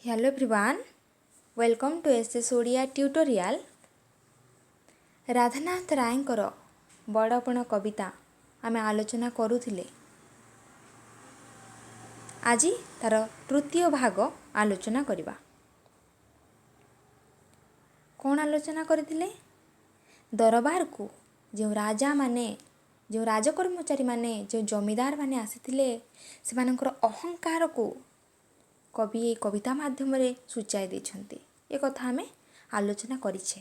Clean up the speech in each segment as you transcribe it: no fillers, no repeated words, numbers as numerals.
Hello everyone, welcome to SS Odia tutorial. Radhanath ରାୟଙ୍କର ବଡ଼ପଣ କବିତା ଆମେ ଆଲୋଚନା କରୁଥିଲେ। ଆଜି ତାର ତୃତୀୟ ଭାଗ ଆଲୋଚନା କରିବା। କ'ଣ ଆଲୋଚନା କରିଥିଲେ? ଦରବାରକୁ ଯେଉଁ ରାଜାମାନେ, ଯେଉଁ ରାଜକର୍ମଚାରୀମାନେ, ଯେଉଁ ଜମିଦାରମାନେ ଆସିଥିଲେ, ସେମାନଙ୍କର ଅହଙ୍କାରକୁ କବି ଏହି କବିତା ମାଧ୍ୟମରେ ସୂଚାଇ ଦେଇଛନ୍ତି। ଏ କଥା ଆମେ ଆଲୋଚନା କରିଛେ।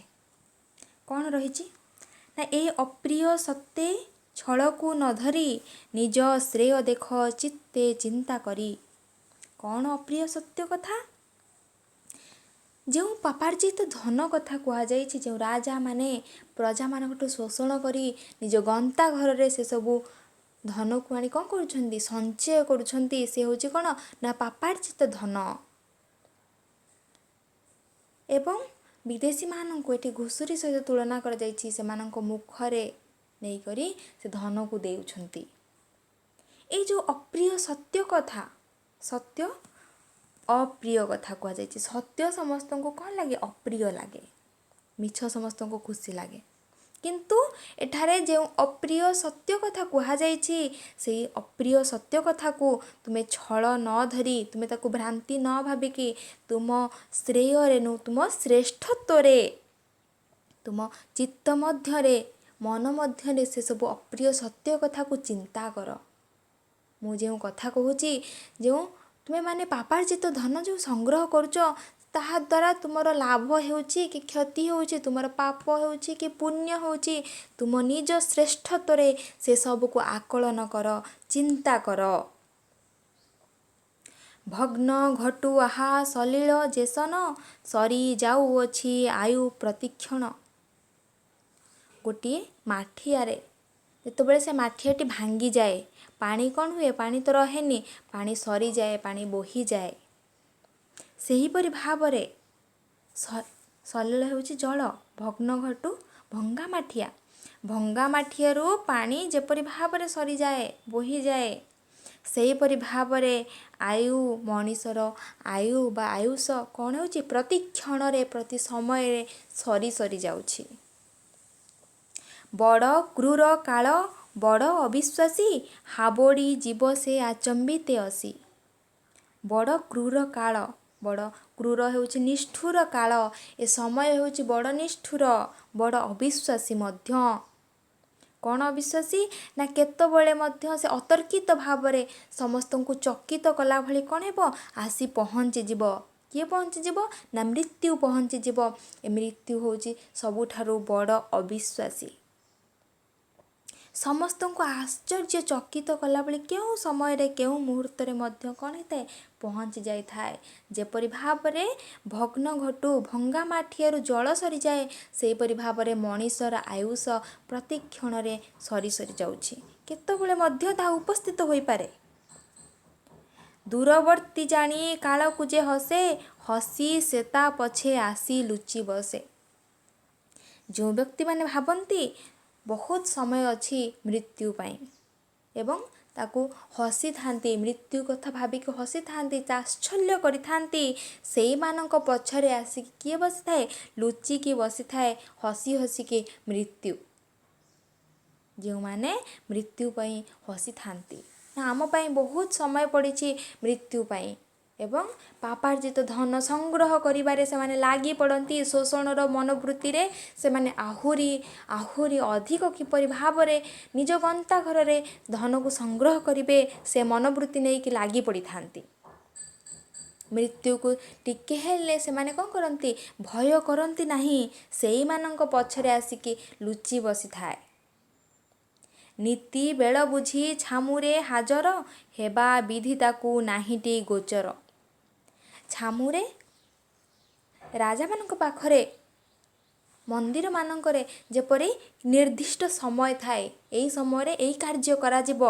କ'ଣ ରହିଛି ନା, ଏ ଅପ୍ରିୟ ସତ୍ତ୍ୱେ ଛଳକୁ ନ ଧରି ନିଜ ଶ୍ରେୟ ଦେଖ ଚିତ୍ତେ ଚିନ୍ତା କରି। କ'ଣ ଅପ୍ରିୟ ସତ୍ୟ କଥା? ଯେଉଁ ପାପାର୍ଜିତ ଧନ କଥା କୁହାଯାଇଛି, ଯେଉଁ ରାଜାମାନେ ପ୍ରଜାମାନଙ୍କଠୁ ଶୋଷଣ କରି ନିଜ ଗନ୍ତା ଘରରେ ସେସବୁ ଧନକୁ ଆଣି କ'ଣ କରୁଛନ୍ତି? ସଞ୍ଚୟ କରୁଛନ୍ତି। ସେ ହେଉଛି କ'ଣ ନା ପାପାର୍ଜିତ ଧନ। ଏବଂ ବିଦେଶୀମାନଙ୍କୁ ଏଠି ଘୁଷୁରୀ ସହିତ ତୁଳନା କରାଯାଇଛି। ସେମାନଙ୍କ ମୁଖରେ ନେଇକରି ସେ ଧନକୁ ଦେଉଛନ୍ତି। ଏଇ ଯେଉଁ ଅପ୍ରିୟ ସତ୍ୟ କଥା, ସତ୍ୟ ଅପ୍ରିୟ କଥା କୁହାଯାଇଛି। ସତ୍ୟ ସମସ୍ତଙ୍କୁ କ'ଣ ଲାଗେ? ଅପ୍ରିୟ ଲାଗେ। ମିଛ ସମସ୍ତଙ୍କୁ ଖୁସି ଲାଗେ। କିନ୍ତୁ ଏଠାରେ ଯେଉଁ ଅପ୍ରିୟ ସତ୍ୟ କଥା କୁହାଯାଇଛି, ସେଇ ଅପ୍ରିୟ ସତ୍ୟ କଥାକୁ ତୁମେ ଛଳ ନ ଧରି, ତୁମେ ତାକୁ ଭ୍ରାନ୍ତି ନ ଭାବିକି ତୁମ ଶ୍ରେୟରେ, ତୁମ ଶ୍ରେଷ୍ଠତ୍ୱରେ, ତୁମ ଚିତ୍ତ ମଧ୍ୟରେ, ମନ ମଧ୍ୟରେ ସେସବୁ ଅପ୍ରିୟ ସତ୍ୟ କଥାକୁ ଚିନ୍ତା କର। ମୁଁ ଯେଉଁ କଥା କହୁଛି, ଯେଉଁ ତୁମେମାନେ ପାପାର୍ଜିତ ଧନ ଯେଉଁ ସଂଗ୍ରହ କରୁଛ, ତାହା ଦ୍ୱାରା ତୁମର ଲାଭ ହେଉଛି କି କ୍ଷତି ହେଉଛି, ତୁମର ପାପ ହେଉଛି କି ପୁଣ୍ୟ ହେଉଛି, ତୁମ ନିଜ ଶ୍ରେଷ୍ଠତ୍ୱରେ ସେସବୁକୁ ଆକଳନ କର, ଚିନ୍ତା କର। ଭଗ୍ନ ଘଟୁ ଆହା ସଲିଳ ଯେସନ, ସରି ଯାଉଅଛି ଆୟୁ ପ୍ରତିକ୍ଷଣ। ଗୋଟିଏ ମାଠିଆରେ ଯେତେବେଳେ ସେ ମାଠିଆଟି ଭାଙ୍ଗିଯାଏ, ପାଣି କ'ଣ ହୁଏ? ପାଣି ତ ରହେନି, ପାଣି ସରିଯାଏ, ପାଣି ବୋହିଯାଏ। ସେହିପରି ଭାବରେ ସଲିଳ ହେଉଛି ଜଳ, ଭଗ୍ନ ଘଟୁ ଭଙ୍ଗା ମାଠିଆ। ଭଙ୍ଗା ମାଠିଆରୁ ପାଣି ଯେପରି ଭାବରେ ସରିଯାଏ, ବୋହିଯାଏ, ସେହିପରି ଭାବରେ ଆୟୁ, ମଣିଷର ଆୟୁ ବା ଆୟୁଷ କ'ଣ ହେଉଛି? ପ୍ରତି କ୍ଷଣରେ, ପ୍ରତି ସମୟରେ ସରି ସରି ଯାଉଛି। ବଡ଼ କ୍ରୂର କାଳ, ବଡ଼ ଅବିଶ୍ୱାସୀ, ହାବଡ଼ି ଯିବ ସେ ଆଚମ୍ବିତେ ଅସି। ବଡ଼ କ୍ରୂର କାଳ, ବଡ଼ କ୍ରୂର ହେଉଛି ନିଷ୍ଠୁର କାଳ। ଏ ସମୟ ହେଉଛି ବଡ଼ ନିଷ୍ଠୁର, ବଡ଼ ଅବିଶ୍ୱାସୀ ମଧ୍ୟ। କ'ଣ ଅବିଶ୍ୱାସୀ? ନା କେତେବେଳେ ମଧ୍ୟ ସେ ଅତର୍କିତ ଭାବରେ ସମସ୍ତଙ୍କୁ ଚକିତ କଲା ଭଳି କ'ଣ ହେବ? ଆସି ପହଞ୍ଚିଯିବ। କିଏ ପହଞ୍ଚିଯିବ? ନା ମୃତ୍ୟୁ ପହଞ୍ଚିଯିବ। ଏ ମୃତ୍ୟୁ ହେଉଛି ସବୁଠାରୁ ବଡ଼ ଅବିଶ୍ୱାସୀ। ସମସ୍ତଙ୍କୁ ଆଶ୍ଚର୍ଯ୍ୟ ଚକିତ କଲାଭଳି କେଉଁ ସମୟରେ, କେଉଁ ମୁହୂର୍ତ୍ତରେ ମଧ୍ୟ କ'ଣ ହେଇଥାଏ? ପହଞ୍ଚି ଯାଇଥାଏ। ଯେପରି ଭାବରେ ଭଗ୍ନ ଘଟୁ ଭଙ୍ଗା ମାଠିଆରୁ ଜଳ ସରିଯାଏ, ସେହିପରି ଭାବରେ ମଣିଷର ଆୟୁଷ ପ୍ରତି କ୍ଷଣରେ ସରି ସରି ଯାଉଛି। କେତେବେଳେ ମଧ୍ୟ ତାହା ଉପସ୍ଥିତ ହୋଇପାରେ। ଦୂରବର୍ତ୍ତୀ ଜାଣି କାଳକୁ ଯେ ହସେ, ହସି ସେ ତା ପଛେ ଆସି ଲୁଚି ବସେ। ଯେଉଁ ବ୍ୟକ୍ତିମାନେ ଭାବନ୍ତି ବହୁତ ସମୟ ଅଛି ମୃତ୍ୟୁ ପାଇଁ ଏବଂ ତାକୁ ହସିଥାନ୍ତି, ମୃତ୍ୟୁ କଥା ଭାବିକି ହସିଥାନ୍ତି, ତାଚ୍ଛଲ୍ୟ କରିଥାନ୍ତି, ସେଇମାନଙ୍କ ପଛରେ ଆସିକି କିଏ ବସିଥାଏ? ଲୁଚିକି ବସିଥାଏ ହସି ହସିକି ମୃତ୍ୟୁ। ଯେଉଁମାନେ ମୃତ୍ୟୁ ପାଇଁ ହସିଥାନ୍ତି, ନା ଆମ ପାଇଁ ବହୁତ ସମୟ ପଡ଼ିଛି ମୃତ୍ୟୁ ପାଇଁ, ଏବଂ ପାପାର୍ଜିତ ଧନ ସଂଗ୍ରହ କରିବାରେ ସେମାନେ ଲାଗି ପଡ଼ନ୍ତି। ଶୋଷଣର ମନୋବୃତ୍ତିରେ ସେମାନେ ଆହୁରି ଅଧିକ କିପରି ଭାବରେ ନିଜ ଗନ୍ତା ଘରରେ ଧନକୁ ସଂଗ୍ରହ କରିବେ, ସେ ମନୋବୃତ୍ତି ନେଇକି ଲାଗି ପଡ଼ିଥାନ୍ତି। ମୃତ୍ୟୁକୁ ଟିକେ ହେଲେ ସେମାନେ କ'ଣ କରନ୍ତି? ଭୟ କରନ୍ତି ନାହିଁ। ସେଇମାନଙ୍କ ପଛରେ ଆସିକି ଲୁଚି ବସିଥାଏ। ନୀତି ବେଳ ବୁଝି ଛାମୁରେ ହାଜର, ହେବା ବିଧି ତାକୁ ନାହିଁଟି ଗୋଚର। ଛାମୁରେ ରାଜାମାନଙ୍କ ପାଖରେ, ମନ୍ଦିରମାନଙ୍କରେ ଯେପରି ନିର୍ଦ୍ଦିଷ୍ଟ ସମୟ ଥାଏ, ଏହି ସମୟରେ ଏହି କାର୍ଯ୍ୟ କରାଯିବ।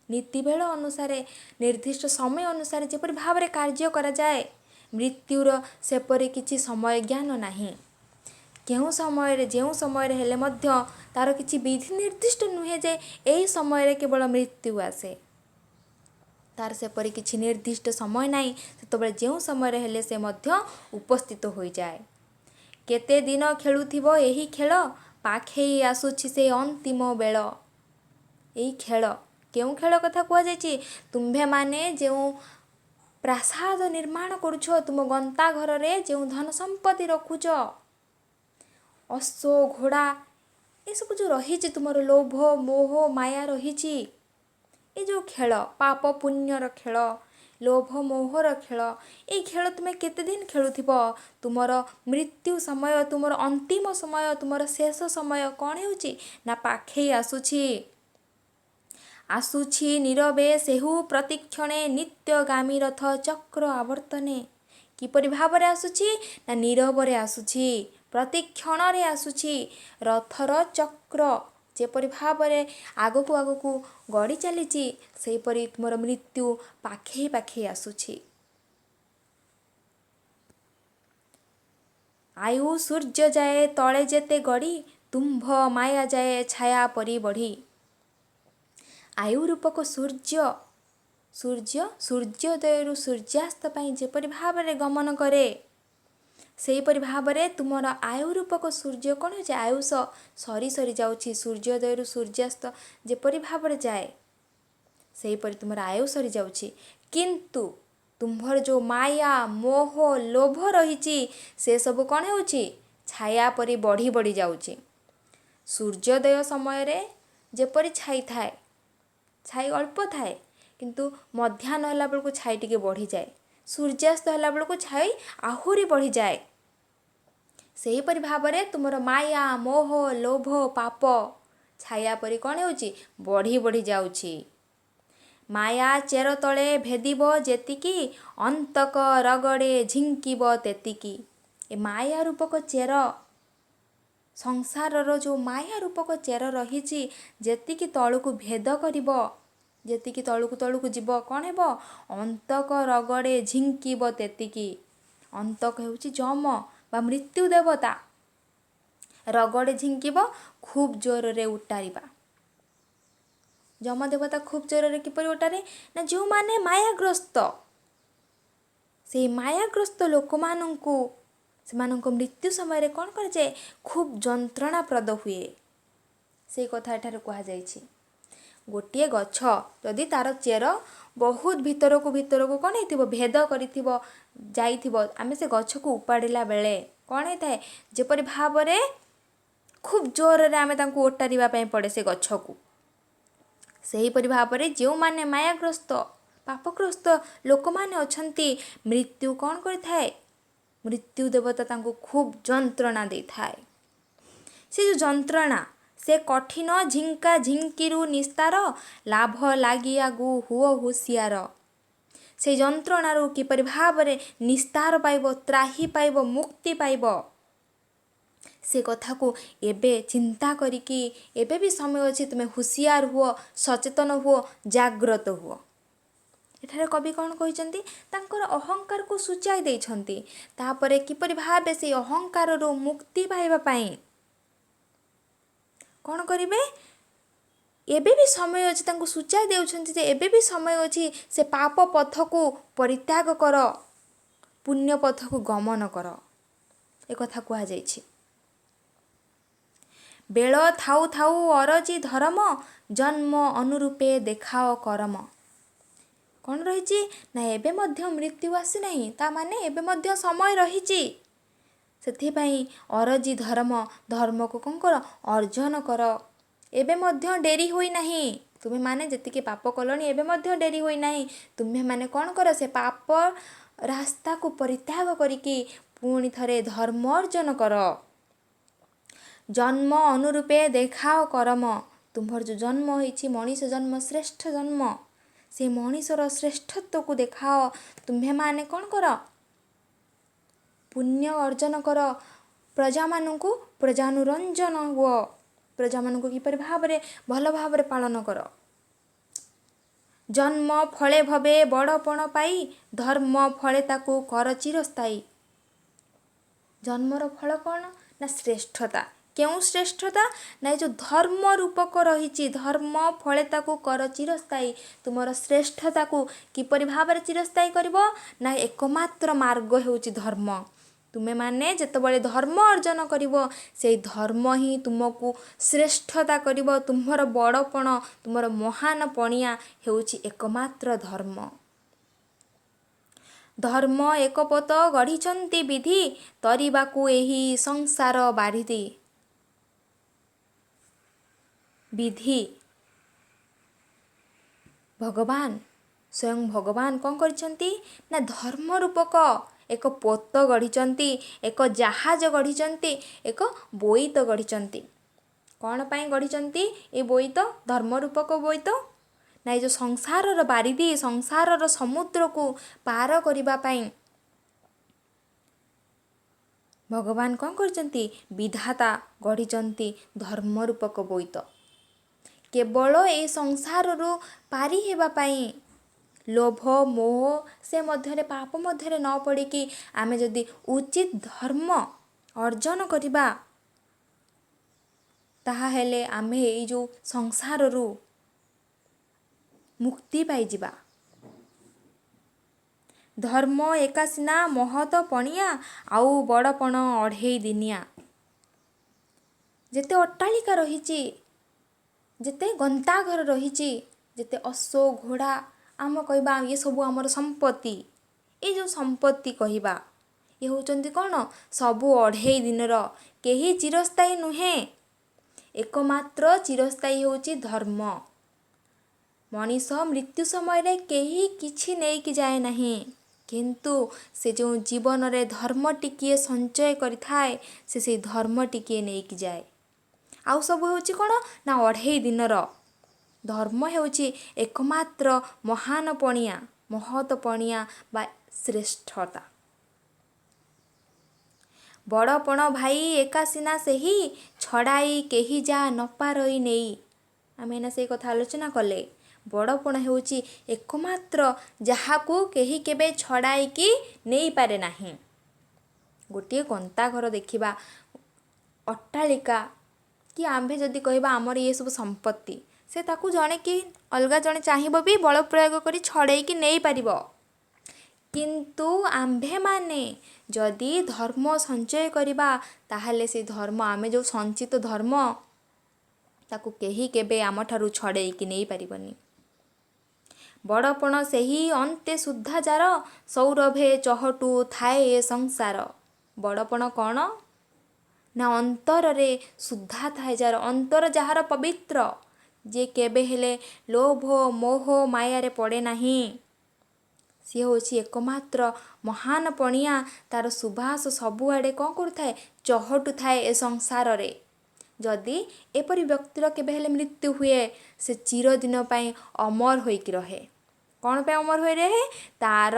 ନୀତିବେଳ ଅନୁସାରେ, ନିର୍ଦ୍ଦିଷ୍ଟ ସମୟ ଅନୁସାରେ ଯେପରି ଭାବରେ କାର୍ଯ୍ୟ କରାଯାଏ, ମୃତ୍ୟୁର ସେପରି କିଛି ସମୟ ଜ୍ଞାନ ନାହିଁ। କେଉଁ ସମୟରେ, ଯେଉଁ ସମୟରେ ହେଲେ ମଧ୍ୟ ତା'ର କିଛି ବିଧି ନିର୍ଦ୍ଦିଷ୍ଟ ନୁହେଁ ଯେ ଏହି ସମୟରେ କେବଳ ମୃତ୍ୟୁ ଆସେ। ତାର ସେପରି କିଛି ନିର୍ଦ୍ଦିଷ୍ଟ ସମୟ ନାହିଁ, ସେତେବେଳେ ଯେଉଁ ସମୟରେ ହେଲେ ସେ ମଧ୍ୟ ଉପସ୍ଥିତ ହୋଇଯାଏ। କେତେ ଦିନ ଖେଳୁଥିବ ଏହି ଖେଳ, ପାଖେଇ ଆସୁଛି ସେ ଅନ୍ତିମ ବେଳ। ଏହି ଖେଳ କେଉଁ ଖେଳ କଥା କୁହାଯାଇଛି? ତୁମ୍ଭେମାନେ ଯେଉଁ ପ୍ରାସାଦ ନିର୍ମାଣ କରୁଛ, ତୁମ ଗନ୍ତା ଘରରେ ଯେଉଁ ଧନ ସମ୍ପତ୍ତି ରଖୁଛ, ଅଶ୍ଵ ଘୋଡ଼ା ଏସବୁ ଯେଉଁ ରହିଛି, ତୁମର ଲୋଭ ମୋହ ମାୟା ରହିଛି, ଏ ଯେଉଁ ଖେଳ, ପାପ ପୁଣ୍ୟର ଖେଳ, ଲୋଭ ମୋହର ଖେଳ, ଏଇ ଖେଳ ତୁମେ କେତେ ଦିନ ଖେଳୁଥିବ? ତୁମର ମୃତ୍ୟୁ ସମୟ, ତୁମର ଅନ୍ତିମ ସମୟ, ତୁମର ଶେଷ ସମୟ କ'ଣ ହେଉଛି ନା ପାଖେଇ ଆସୁଛି। ଆସୁଛି ନୀରବେ ସେହୁ ପ୍ରତିକ୍ଷଣେ, ନିତ୍ୟଗାମୀ ରଥ ଚକ୍ର ଆବର୍ତ୍ତନେ। କିପରି ଭାବରେ ଆସୁଛି ନା ନୀରବରେ ଆସୁଛି, ପ୍ରତିକ୍ଷଣରେ ଆସୁଛି। ରଥର ଚକ୍ର ଯେପରି ଭାବରେ ଆଗକୁ ଆଗକୁ ଗଡ଼ି ଚାଲିଛି, ସେହିପରି ତୁମର ମୃତ୍ୟୁ ପାଖେଇ ପାଖେଇ ଆସୁଛି। ଆୟୁ ସୂର୍ଯ୍ୟ ଯାଏ ତଳେ ଯେତେ ଗଡ଼ି, ତୁମ୍ଭ ମାୟା ଯାଏ ଛାୟା ପରି ବଢ଼ି। ଆୟୁ ରୂପକ ସୂର୍ଯ୍ୟ, ସୂର୍ଯ୍ୟୋଦୟରୁ ସୂର୍ଯ୍ୟାସ୍ତ ପାଇଁ ଯେପରି ଭାବରେ ଗମନ କରେ, ସେହିପରି ଭାବରେ ତୁମର ଆୟୁ ରୂପକ ସୂର୍ଯ୍ୟ କ'ଣ ହେଉଛି? ଆୟୁଷ ସରି ସରି ଯାଉଛି। ସୂର୍ଯ୍ୟୋଦୟରୁ ସୂର୍ଯ୍ୟାସ୍ତ ଯେପରି ଭାବରେ ଯାଏ, ସେହିପରି ତୁମର ଆୟୁ ସରିଯାଉଛି। କିନ୍ତୁ ତୁମ୍ଭର ଯେଉଁ ମାୟା ମୋହ ଲୋଭ ରହିଛି, ସେସବୁ କ'ଣ ହେଉଛି? ଛାୟା ପରି ବଢ଼ି ବଢ଼ି ଯାଉଛି। ସୂର୍ଯ୍ୟୋଦୟ ସମୟରେ ଯେପରି ଛାଇ ଥାଏ, ଛାଇ ଅଳ୍ପ ଥାଏ, କିନ୍ତୁ ମଧ୍ୟାହ୍ନ ହେଲା ବେଳକୁ ଛାଇ ଟିକେ ବଢ଼ିଯାଏ। ସୂର୍ଯ୍ୟାସ୍ତ ହେଲା ବେଳକୁ ଛାଇ ଆହୁରି ବଢ଼ିଯାଏ। ସେହିପରି ଭାବରେ ତୁମର ମାୟା ମୋହ ଲୋଭ ପାପ ଛାୟା ପରି କ'ଣ ହେଉଛି? ବଢ଼ି ବଢ଼ି ଯାଉଛି। ମାୟା ଚେର ତଳେ ଭେଦିବ ଯେତିକି, ଅନ୍ତକ ରଗଡ଼େ ଝିଙ୍କିବ ତେତିକି। ଏ ମାୟା ରୂପକ ଚେର, ସଂସାରର ଯେଉଁ ମାୟା ରୂପକ ଚେର ରହିଛି, ଯେତିକି ତଳକୁ ଭେଦ କରିବ, ଯେତିକି ତଳକୁ ତଳକୁ ଯିବ, କ'ଣ ହେବ? ଅନ୍ତକ ରଗଡ଼େ ଝିଙ୍କିବ ତେତିକି। ଅନ୍ତକ ହେଉଛି ଯମ ବା ମୃତ୍ୟୁ ଦେବତା। ରଗଡ଼େ ଝିଙ୍କିବ ଖୁବ୍ ଜୋରରେ ଉଟାରିବା। ଯମ ଦେବତା ଖୁବ୍ ଜୋରରେ କିପରି ଉଟାରେ? ନା ଯେଉଁମାନେ ମାୟାଗ୍ରସ୍ତ, ସେହି ମାୟାଗ୍ରସ୍ତ ଲୋକମାନଙ୍କୁ ସେମାନଙ୍କ ମୃତ୍ୟୁ ସମୟରେ କ'ଣ କରାଯାଏ? ଖୁବ୍ ଯନ୍ତ୍ରଣାପ୍ରଦ ହୁଏ। ସେଇ କଥା ଏଠାରେ କୁହାଯାଇଛି। ଗୋଟିଏ ଗଛ ଯଦି ତାର ଚେର ବହୁତ ଭିତରକୁ ଭିତରକୁ କ'ଣ ହେଇଥିବ? ଭେଦ କରିଥିବ, ଯାଇଥିବ, ଆମେ ସେ ଗଛକୁ ଉପାଡ଼ିଲା ବେଳେ କ'ଣ ହେଇଥାଏ? ଯେପରି ଭାବରେ ଖୁବ୍ ଜୋରରେ ଆମେ ତାଙ୍କୁ ଓଟାରିବା ପାଇଁ ପଡ଼େ ସେ ଗଛକୁ। ସେହିପରି ଭାବରେ ଯେଉଁମାନେ ମାୟାଗ୍ରସ୍ତ ପାପଗ୍ରସ୍ତ ଲୋକମାନେ ଅଛନ୍ତି, ମୃତ୍ୟୁ କ'ଣ କରିଥାଏ? ମୃତ୍ୟୁ ଦେବତା ତାଙ୍କୁ ଖୁବ୍ ଯନ୍ତ୍ରଣା ଦେଇଥାଏ। ସେ ଯେଉଁ ଯନ୍ତ୍ରଣା, ସେ କଠିନ ଝିଙ୍କା ଝିଙ୍କିରୁ ନିସ୍ତାର, ଲାଭ ଲାଗିଆଗୁ ହୁଅ ହୁସିଆର। ସେ ଯନ୍ତ୍ରଣାରୁ କିପରି ଭାବରେ ନିସ୍ତାର ପାଇବ, ତ୍ରାହି ପାଇବ, ମୁକ୍ତି ପାଇବ, ସେ କଥାକୁ ଏବେ ଚିନ୍ତା କରିକି, ଏବେ ବି ସମୟ ଅଛି, ତୁମେ ହୁସିଆର ହୁଅ, ସଚେତନ ହୁଅ, ଜାଗ୍ରତ ହୁଅ। ଏଠାରେ କବି କ'ଣ କହିଛନ୍ତି? ତାଙ୍କର ଅହଙ୍କାରକୁ ସୂଚାଇ ଦେଇଛନ୍ତି। ତାପରେ କିପରି ଭାବେ ସେହି ଅହଙ୍କାରରୁ ମୁକ୍ତି ପାଇବା ପାଇଁ କ'ଣ କରିବେ? ଏବେ ବି ସମୟ ଅଛି, ତାଙ୍କୁ ସୂଚାଇ ଦେଉଛନ୍ତି ଯେ ଏବେ ବି ସମୟ ଅଛି, ସେ ପାପ ପଥକୁ ପରିତ୍ୟାଗ କର, ପୁଣ୍ୟ ପଥକୁ ଗମନ କର। ଏକଥା କୁହାଯାଇଛି। ବେଳ ଥାଉ ଥାଉ ଅରଜି ଧରମ, ଜନ୍ମ ଅନୁରୂପେ ଦେଖାଅ କରମ। କ'ଣ ରହିଛି? ନା ଏବେ ମଧ୍ୟ ମୃତ୍ୟୁ ଆସିନାହିଁ, ତା ମାନେ ଏବେ ମଧ୍ୟ ସମୟ ରହିଛି। ସେଥିପାଇଁ ଅରଜି ଧର୍ମ, ଧର୍ମକୁ କ'ଣ କର? ଅର୍ଜନ କର। ଏବେ ମଧ୍ୟ ଡେରି ହୋଇନାହିଁ। ତୁମେମାନେ ଯେତିକି ପାପ କଲଣି, ଏବେ ମଧ୍ୟ ଡେରି ହୋଇନାହିଁ। ତୁମେମାନେ କ'ଣ କର? ସେ ପାପ ରାସ୍ତାକୁ ପରିତ୍ୟାଗ କରିକି ପୁଣି ଥରେ ଧର୍ମ ଅର୍ଜନ କର। ଜନ୍ମ ଅନୁରୂପେ ଦେଖାଅ କରମ। ତୁମ୍ଭର ଯେଉଁ ଜନ୍ମ ହୋଇଛି, ମଣିଷ ଜନ୍ମ ଶ୍ରେଷ୍ଠ ଜନ୍ମ, ସେ ମଣିଷର ଶ୍ରେଷ୍ଠତ୍ୱକୁ ଦେଖାଅ। ତୁମ୍ଭେମାନେ କ'ଣ କର? ପୁଣ୍ୟ ଅର୍ଜନ କର। ପ୍ରଜାମାନଙ୍କୁ ପ୍ରଜାନୁରଞ୍ଜନ ହୁଅ। ପ୍ରଜାମାନଙ୍କୁ କିପରି ଭାବରେ ଭଲ ଭାବରେ ପାଳନ କର। ଜନ୍ମ ଫଳେ ଭବେ ବଡ଼ପଣ ପାଇ, ଧର୍ମ ଫଳେ ତାକୁ କର ଚିରସ୍ଥାୟୀ। ଜନ୍ମର ଫଳ କ'ଣ? ନା ଶ୍ରେଷ୍ଠତା। କେଉଁ ଶ୍ରେଷ୍ଠତା? ନା ଏ ଯେଉଁ ଧର୍ମ ରୂପକ ରହିଛି, ଧର୍ମ ଫଳେ ତାକୁ କର ଚିରସ୍ଥାୟୀ। ତୁମର ଶ୍ରେଷ୍ଠତାକୁ କିପରି ଭାବରେ ଚିରସ୍ଥାୟୀ କରିବ? ନା ଏକମାତ୍ର ମାର୍ଗ ହେଉଛି ଧର୍ମ। ତୁମେମାନେ ଯେତେବେଳେ ଧର୍ମ ଅର୍ଜନ କରିବ, ସେଇ ଧର୍ମ ହିଁ ତୁମକୁ ଶ୍ରେଷ୍ଠତା କରିବ। ତୁମର ବଡ଼ପଣ, ତୁମର ମହାନ ପଣିଆ ହେଉଛି ଏକମାତ୍ର ଧର୍ମ। ଧର୍ମ ଏକପୋତ ଗଢ଼ିଛନ୍ତି ବିଧି, ତରିବାକୁ ଏହି ସଂସାର ବାରିଧି। ବିଧି, ଭଗବାନ, ସ୍ୱୟଂ ଭଗବାନ କ'ଣ କରିଛନ୍ତି? ନା ଧର୍ମ ରୂପକ ଏକ ପୋତ ଗଢ଼ିଛନ୍ତି, ଏକ ଜାହାଜ ଗଢ଼ିଛନ୍ତି, ଏକ ବୋଇତ ଗଢ଼ିଛନ୍ତି। କ'ଣ ପାଇଁ ଗଢ଼ିଛନ୍ତି ଏ ବୋଇତ? ଧର୍ମ ରୂପକ ବୋଇତ। ନା ଏ ଯେଉଁ ସଂସାରର ବାରିଧି, ସଂସାରର ସମୁଦ୍ରକୁ ପାର କରିବା ପାଇଁ ଭଗବାନ କ'ଣ କରିଛନ୍ତି? ବିଧାତା ଗଢ଼ିଛନ୍ତି ଧର୍ମ ରୂପକ ବୋଇତ। କେବଳ ଏହି ସଂସାରରୁ ପାରି ହେବା ପାଇଁ ଲୋଭ ମୋହ ସେ ମଧ୍ୟରେ, ପାପ ମଧ୍ୟରେ ନ ପଡ଼ିକି ଆମେ ଯଦି ଉଚିତ ଧର୍ମ ଅର୍ଜନ କରିବା, ତାହେଲେ ଆମେ ଏଇ ଯେଉଁ ସଂସାରରୁ ମୁକ୍ତି ପାଇଯିବା। ଧର୍ମ ଏକା ସିନା ମହତ ପଣିଆ, ଆଉ ବଡ଼ପଣ ଅଢ଼େଇ ଦିନିଆ। ଯେତେ ଅଟ୍ଟାଳିକା ରହିଛି, ଯେତେ ଗନ୍ତାଘର ରହିଛି, ଯେତେ ଅଶ୍ୱ ଘୋଡ଼ା, ଆମେ କହିବା ଇଏ ସବୁ ଆମର ସମ୍ପତ୍ତି। ଏ ଯେଉଁ ସମ୍ପତ୍ତି କହିବା, ଇଏ ହେଉଛନ୍ତି କ'ଣ? ସବୁ ଅଢ଼େଇ ଦିନର, କେହି ଚିରସ୍ଥାୟୀ ନୁହେଁ। ଏକମାତ୍ର ଚିରସ୍ଥାୟୀ ହେଉଛି ଧର୍ମ। ମଣିଷ ମୃତ୍ୟୁ ସମୟରେ କେହି କିଛି ନେଇକି ଯାଏ ନାହିଁ, କିନ୍ତୁ ସେ ଯେଉଁ ଜୀବନରେ ଧର୍ମ ଟିକିଏ ସଞ୍ଚୟ କରିଥାଏ, ସେ ସେଇ ଧର୍ମ ଟିକିଏ ନେଇକି ଯାଏ। ଆଉ ସବୁ ହେଉଛି କ'ଣ? ନା ଅଢ଼େଇ ଦିନର। ଧର୍ମ ହେଉଛି ଏକମାତ୍ର ମହାନ ପଣିଆ, ମହତ ପଣିଆ ବା ଶ୍ରେଷ୍ଠତା। ବଡ଼ପଣ ଭାଇ ଏକା ସିନା ସେହି, ଛଡ଼ାଇ କେହି ଯା ନ ପାରଇ ନେଇ। ଆମେ ଏଇନା ସେଇ କଥା ଆଲୋଚନା କଲେ। ବଡ଼ପଣ ହେଉଛି ଏକମାତ୍ର ଯାହାକୁ କେହି କେବେ ଛଡ଼ାଇକି ନେଇପାରେ ନାହିଁ। ଗୋଟିଏ ଗନ୍ତାଘର ଦେଖିବା, ଅଟ୍ଟାଳିକା, କି ଆମ୍ଭେ ଯଦି କହିବା ଆମର ଇଏ ସବୁ ସମ୍ପତ୍ତି, ସେ ତାକୁ ଜଣେ କି ଅଲଗା ଜଣେ ଚାହିଁବ ବି ବଳ ପ୍ରୟୋଗ କରି ଛଡ଼େଇକି ନେଇପାରିବ। କିନ୍ତୁ ଆମ୍ଭେମାନେ ଯଦି ଧର୍ମ ସଞ୍ଚୟ କରିବା, ତାହେଲେ ସେ ଧର୍ମ, ଆମେ ଯେଉଁ ସଞ୍ଚିତ ଧର୍ମ, ତାକୁ କେହି କେବେ ଆମଠାରୁ ଛଡ଼େଇକି ନେଇପାରିବନି। ବଡ଼ପଣ ସେହି ଅନ୍ତେ ସୁଦ୍ଧା ଯାର, ସୌରଭେ ଚହଟୁ ଥାଏ ଏ ସଂସାର। ବଡ଼ପଣ କ'ଣ? ନା ଅନ୍ତରରେ ସୁଦ୍ଧା ଥାଏ ଯାର, ଅନ୍ତର ଯାହାର ପବିତ୍ର, ଯେ କେବେ ହେଲେ ଲୋଭ ମୋହ ମାୟାରେ ପଡ଼େ ନାହିଁ, ସିଏ ହେଉଛି ଏକମାତ୍ର ମହାନ ପଣିଆ। ତାର ସୁବାସ ସବୁଆଡ଼େ କ'ଣ କରୁଥାଏ? ଚହଟୁଥାଏ ଏ ସଂସାରରେ। ଯଦି ଏପରି ବ୍ୟକ୍ତିର କେବେ ହେଲେ ମୃତ୍ୟୁ ହୁଏ, ସେ ଚିରଦିନ ପାଇଁ ଅମର ହୋଇକି ରହେ। କ'ଣ ପାଇଁ ଅମର ହୋଇ ରହେ? ତାର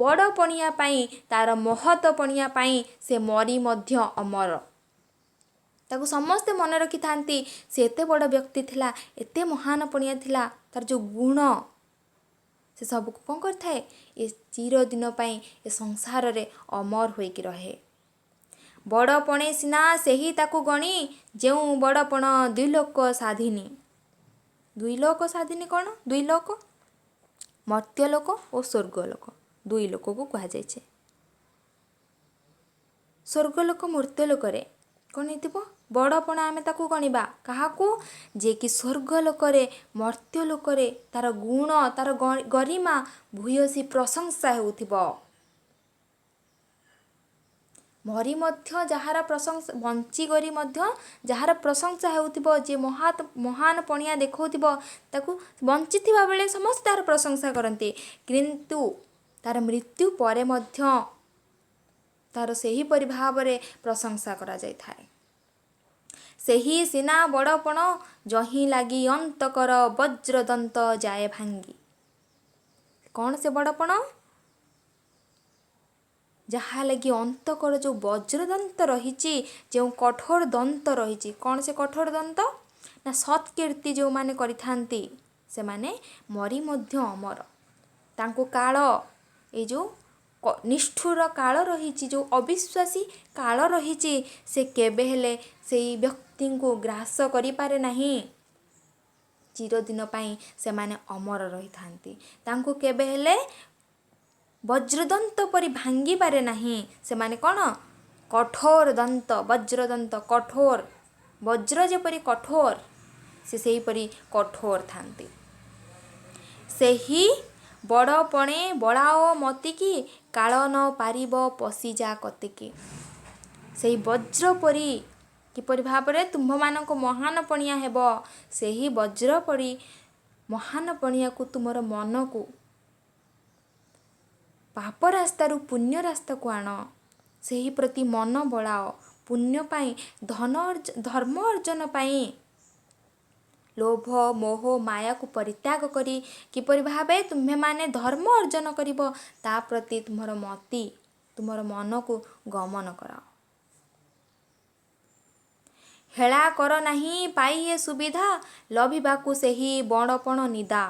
ବଡ଼ ପଣିଆ ପାଇଁ, ତାର ମହତ ପଣିଆ ପାଇଁ ସେ ମରି ମଧ୍ୟ ଅମର। ତାକୁ ସମସ୍ତେ ମନେ ରଖିଥାନ୍ତି, ସେ ଏତେ ବଡ଼ ବ୍ୟକ୍ତି ଥିଲା, ଏତେ ମହାନ ପଣିଆ ଥିଲା, ତାର ଯେଉଁ ଗୁଣ, ସେ ସବୁକୁ କ'ଣ କରିଥାଏ? ଏ ଚିରଦିନ ପାଇଁ ଏ ସଂସାରରେ ଅମର ହୋଇକି ରହେ। ବଡ଼ପଣେ ସିନା ସେହି ତାକୁ ଗଣି, ଯେଉଁ ବଡ଼ପଣ ଦ୍ୱିଲୋକ ସାଧିନୀ। ଦ୍ୱିଲୋକ ସାଧିନୀ କ'ଣ? ଦୁଇ ଲୋକ, ମର୍ତ୍ତ୍ୟଲୋକ ଓ ସ୍ୱର୍ଗଲୋକ, ଦୁଇ ଲୋକକୁ କୁହାଯାଇଛି। ସ୍ୱର୍ଗଲୋକ ମର୍ତ୍ତ୍ୟଲୋକରେ କ'ଣ ହେଇଥିବ? ବଡ଼ପଣ ଆମେ ତାକୁ ଗଣିବା କାହାକୁ? ଯେ କି ସ୍ୱର୍ଗଲୋକରେ, ମର୍ତ୍ତ୍ୟଲୋକରେ ତାର ଗୁଣ, ତାର ଗରିମା ଭୂୟସୀ ପ୍ରଶଂସା ହେଉଥିବ। ମରି ମଧ୍ୟ ଯାହାର ପ୍ରଶଂସା, ବଞ୍ଚିକରି ମଧ୍ୟ ଯାହାର ପ୍ରଶଂସା ହେଉଥିବ, ଯେ ମହାନ ପଣିଆ ଦେଖାଉଥିବ, ତାକୁ ବଞ୍ଚିଥିବା ବେଳେ ସମସ୍ତେ ତାର ପ୍ରଶଂସା କରନ୍ତି, କିନ୍ତୁ ତାର ମୃତ୍ୟୁ ପରେ ମଧ୍ୟ ତାର ସେହିପରି ଭାବରେ ପ୍ରଶଂସା କରାଯାଇଥାଏ। ସେହି ସିନା ବଡ଼ପଣ, ଯହିଁ ଲାଗି ଅନ୍ତକର ବଜ୍ରଦନ୍ତ ଯାଏ ଭାଙ୍ଗି। କ'ଣ ସେ ବଡ଼ପଣ? ଯାହା ଲାଗି ଅନ୍ତକର ଯେଉଁ ବଜ୍ରଦନ୍ତ ରହିଛି, ଯେଉଁ କଠୋର ଦନ୍ତ ରହିଛି। କ'ଣ ସେ କଠୋର ଦନ୍ତ? ନା ସତ୍କୀର୍ତ୍ତି ଯେଉଁମାନେ କରିଥାନ୍ତି, ସେମାନେ ମରି ମଧ୍ୟ ଅମର। ତାଙ୍କୁ କାଳ, ଏଇ ଯେଉଁ निष्ठुर काल रही जो अविश्वासी काल रही से केबे हेले सेई व्यक्ति को ग्रास करि पारे नहीं। चिरदिन पाई से माने अमर रही थांती तांको केबे हेले वज्रदंत परि भांगी पारे नहीं। से माने कौन कठोर दंत वज्रदंत कठोर वज्र जेपरि कठोर से सेही परि कठोर थांती। सेही बड़पणे बड़ाओ मतिकी काल न पारिब पशिजा कतिकी। सेही वज्र परि किपरि भाबरे तुम्भमानक महान पणिया हेब सेही वज्र परि महान पणिया को तुमर मन को पाप रास्तारू पुण्य रास्ता को आण। सेही प्रति मन बड़ाओ पुण्य पाई धर्म अर्जन पाई लोभ मोह माया को परित्याग करी किपरि भाबे तुम्हे माने धर्म अर्जन करिब ता प्रति तुमर मति तुमर मन को गमन कराओ। हेला कर नहीं पाइए सुविधा लभिबाकू सेही बड़पण निदा।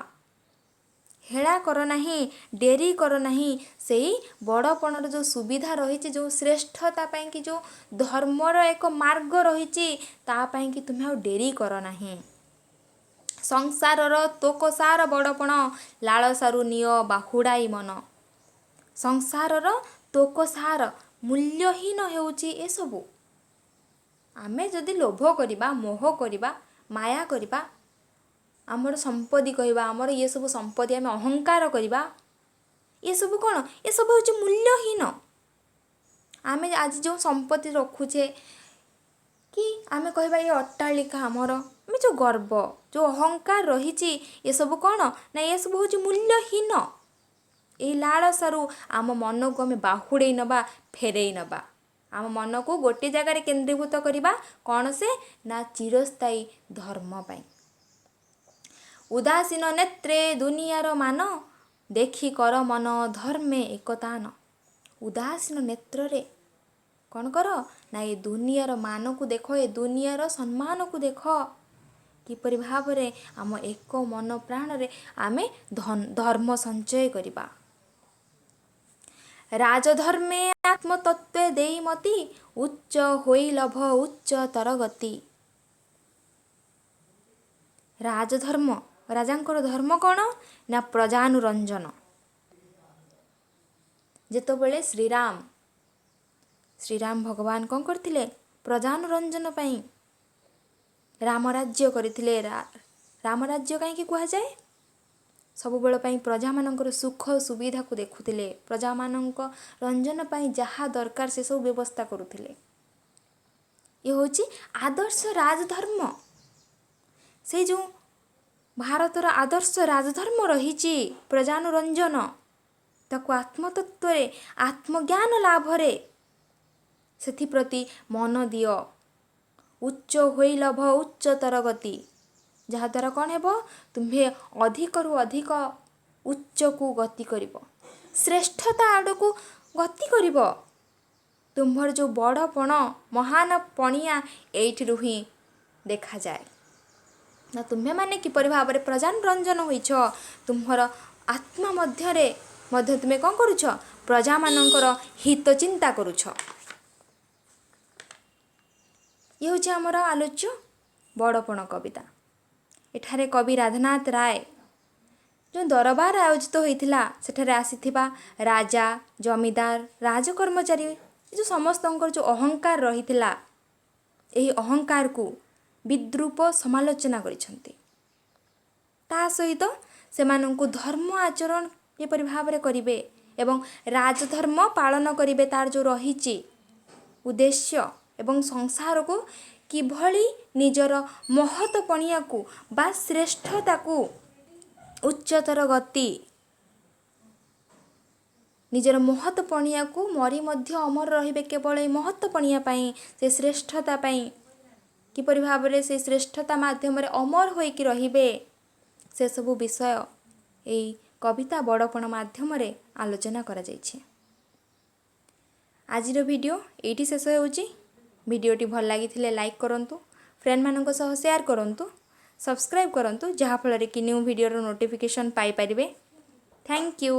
हेला कर नहीं डेरी कर नहीं सेही बड़पणर जो सुविधा रही जो श्रेष्ठता पाई कि जो धर्मर एक मार्ग रही ता पाई कि तुम्हें आ डेरी कर नहीं। संसारर तोकसार बड़पण लालसारू नियो बाहुड़ाई मन। संसारर तोकसार मूल्यहीन हेउची ए सबु। आमे जदि लोभ करिबा मोह करिबा माया करिबा आमर संपत्ति कहबा आमर ये सब संपत्ति आमे अहंकार करिबा ये सब कौन ये सब होची मूल्यहीन। आमे आज जो संपत्ति रखुछे कि आमे कहबा ये अट्टालिका आमर आमे जो गर्व जो अहंकार रही ये सब कौन ना ये सब होची मूल्यहीन। ए लालसारू आम मन को आमे बाहुड़े नबा फेरई नबा आम मन को गोटे जगार केन्द्रीभूत करवा कौन से ना चिरस्थायी धर्म पाई। उदासीन नेत्रे दुनियार मान देखी कर मन धर्मे एकतान। उदासीन नेत्र रे कौन कर ना ये दुनियार मान को देख ए दुनियार सम्मान को देख किपरि भावरे आम एक मन प्राण रे आमे धर्म संचय करिबा। राजधर्मे आत्मतत्वे देई मति उच्च होई लभ उच्च तरगति। राजधर्म राजांकर धर्म कौन ना प्रजानुरंजन। जेतबेले श्रीराम भगवान कौन करथिले प्रजानुरंजन पाई रामराज्य करथिले। रामराज्य कहीं कह जाए सब बेल पाई प्रजा मानकर सुख सुविधा को देखुथिले प्रजा मानक रंजन पाई जहा दरकार से सब व्यवस्था करुथिले। ये होची आदर्श राजधर्म। से जो भारतर आदर्श राजधर्म रही प्रजानुरंजन ताको आत्मतत्व आत्मज्ञान लाभ रे सेथिप्रति मन दियो। उच्च होई लभ उच्च तरगति जहाद्वारा कौन हेब तुम्हें अधिक रु अधिक उच्च को गति करिब श्रेष्ठता आड़ को गति करिब। तुम्हर जो बड़पण महान पणिया एइठिरु ही देखा जाए ना तुम्हें माने किपरि भाबरे प्रजानुरंजन होइछ तुम्हर आत्मा मध्य तुम्हें कौन करुछ प्रजा मानकर हित चिंता करुछ। ये होछि हमर आलोच्य बड़पण कविता। एठारे कवि राधानाथ राय जो दरबार आयोजित होइथिला सेठारे आसीथिबा राजा जमीदार राजकर्मचारी जो समस्त जो अहंकार रहिथिला एही अहंकार को विद्रूप समालोचना करिसंती। ता सहित सेमानंकु धर्म आचरण किपरि भाबरे करिवे एवं राजधर्म पालन करिवे तार जो रहिछि उद्देश्य एवं संसार को किभली निजर महत पणिया को बा श्रेष्ठता को उच्चतर गति निजर महत पणिया को मरी मध्य अमर रहिबे केवल ए महत पणिया पाई से श्रेष्ठता पाई किपरि भाबरे से श्रेष्ठता माध्यम रे अमर होइकि रहिबे से सब विषय एई कविता बड़पण माध्यम रे आलोचना करा जायछि। आजिर वीडियो एठी शेष होउछि। वीडियोटी भल लागिथिले लाइक करंतु फ्रेंड मानक सह शेयर करंतु सब्सक्राइब करंतु जहा फल रे कि न्यू वीडियो रो नोटिफिकेशन पाई परिबे। Thank you.